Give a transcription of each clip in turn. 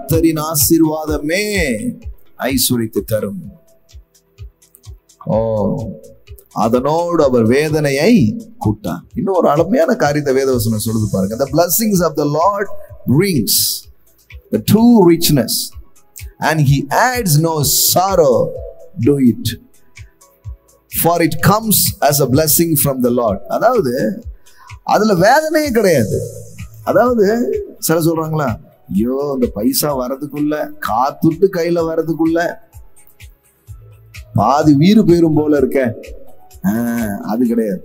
கர்த்தரின் ஆசீர்வாதமே ஐஸ்வரியத்தை தரும். அதனோடு அவர் வேதனையை கூட்டார். இன்னும் ஒரு அருமையான காரியத்தை வேதவசனம் சொல்லுது பாருங்க. The blessings of the Lord brings the true richness and he adds no sorrow to it, for it comes as a blessing from the Lord. அதாவது அதுல வேதனையே கிடையாது. அதாவது சில சொல்றாங்களா, ஐயோ இந்த பைசா வரதுக்குள்ள, காத்துட்டு கையில வரதுக்குள்ள பாதி வீறு போயிரும் போல இருக்க, அது கிடையாது.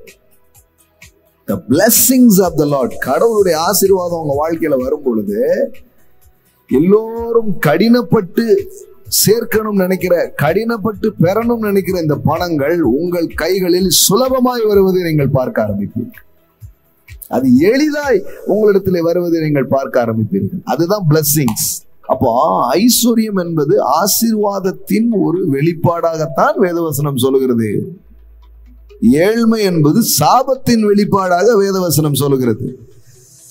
The blessings of the Lord, கடவுளுடைய ஆசீர்வாதம் உங்க வாழ்க்கையில வரும் பொழுது எல்லோரும் கடினப்பட்டு சேர்க்கணும் நினைக்கிற, கடினப்பட்டு பெறணும் நினைக்கிற இந்த பணங்கள் உங்கள் கைகளில் சுலபமாய் வருவதை நீங்கள் பார்க்க ஆரம்பிப்பீர்கள். அது எளிதாய் உங்களிடத்தில் வருவதை நீங்கள் பார்க்க ஆரம்பிப்பீர்கள். அதுதான் blessings. அப்போ ஐஸ்வர்யம் என்பது ஆசீர்வாதத்தின் ஒரு வெளிப்பாடாகத்தான் வேதவசனம் சொல்லுகிறது. ஏழ்மை என்பது சாபத்தின் வெளிப்பாடாக வேதவசனம் சொல்லுகிறது.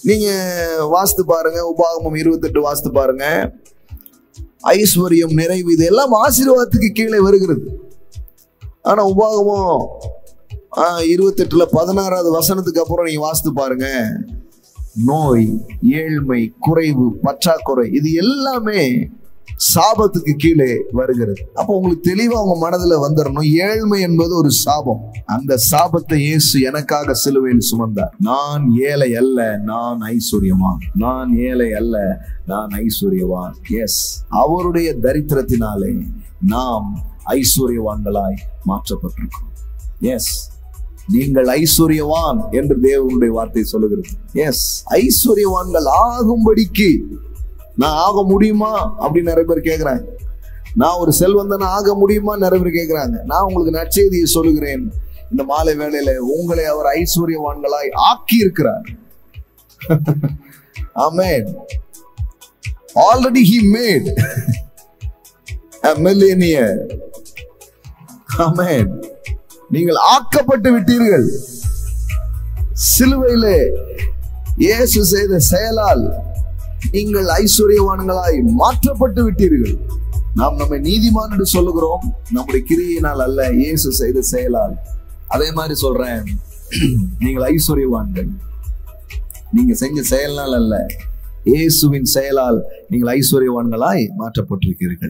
நீங்க வாஸ்து பாருங்க, உபாகமம் 28 வாஸ்து பாருங்க. ஐஸ்வர்யம், நிறைவு, இது எல்லாம் ஆசீர்வாதத்துக்கு கீழே வருகிறது. ஆனா உபாகமம் 28ல 16வது வசனத்துக்கு அப்புறம் நீங்க வாஸ்து பாருங்க, நோய், ஏழ்மை, குறைவு, பற்றாக்குறை, இது எல்லாமே சாபத்துக்கு கீழே வருகிறது. அப்போ உங்களுக்கு தெளிவா உங்க மனதுல வந்துடணும், ஏழ்மை என்பது ஒரு சாபம். அந்த சாபத்தை இயேசு எனக்காக சிலுவையில் சுமந்தார். நான் ஏழை அல்ல, நான் ஐஸ்வர்யவான். நான் ஏழை அல்ல, நான் ஐஸ்வர்யவான். எஸ், அவருடைய தரித்திரத்தினாலே நாம் ஐஸ்வர்யவான்களாய் மாற்றப்பட்டிருக்கிறோம். எஸ், நீங்கள் ஐஸ்வர்யவான் என்று தேவனுடைய வார்த்தை சொல்லுகிறது. எஸ், ஐஸ்வர்யவான்கள் ஆகும்படிக்கு நான் ஆக முடியுமா அப்படின்னு நிறைய பேர் கேட்கிறாங்க. நான் ஒரு செல்வந்தன் ஆக முடியுமா நிறைய பேர் கேட்கிறாங்க. நான் உங்களுக்கு நற்செய்தியை சொல்லுகிறேன். இந்த மாலை வேளையில உங்களை அவர் ஐஸ்வர்யவான்களாய் ஆக்கி இருக்கிறார். ஆமென். Already he made a millionaire. ஆமென். நீங்கள் ஆக்கப்பட்டு விட்டீர்கள். சிலுவையிலே இயேசு செய்த செயலால் நீங்கள் ஐஸ்வர்யவான்களாய் மாற்றப்பட்டு விட்டீர்கள். நாம் நம்மை நீதிமான் என்று சொல்லுகிறோம், நம்முடைய கிரியையினால் அல்ல, இயேசு செய்த செயலால். அதே மாதிரி சொல்றேன், நீங்கள் ஐஸ்வர்யவான்கள். நீங்க செஞ்ச செயல்னால் அல்ல, இயேசுவின் செயலால் நீங்கள் ஐஸ்வர்யவான்களாய் மாற்றப்பட்டிருக்கிறீர்கள்.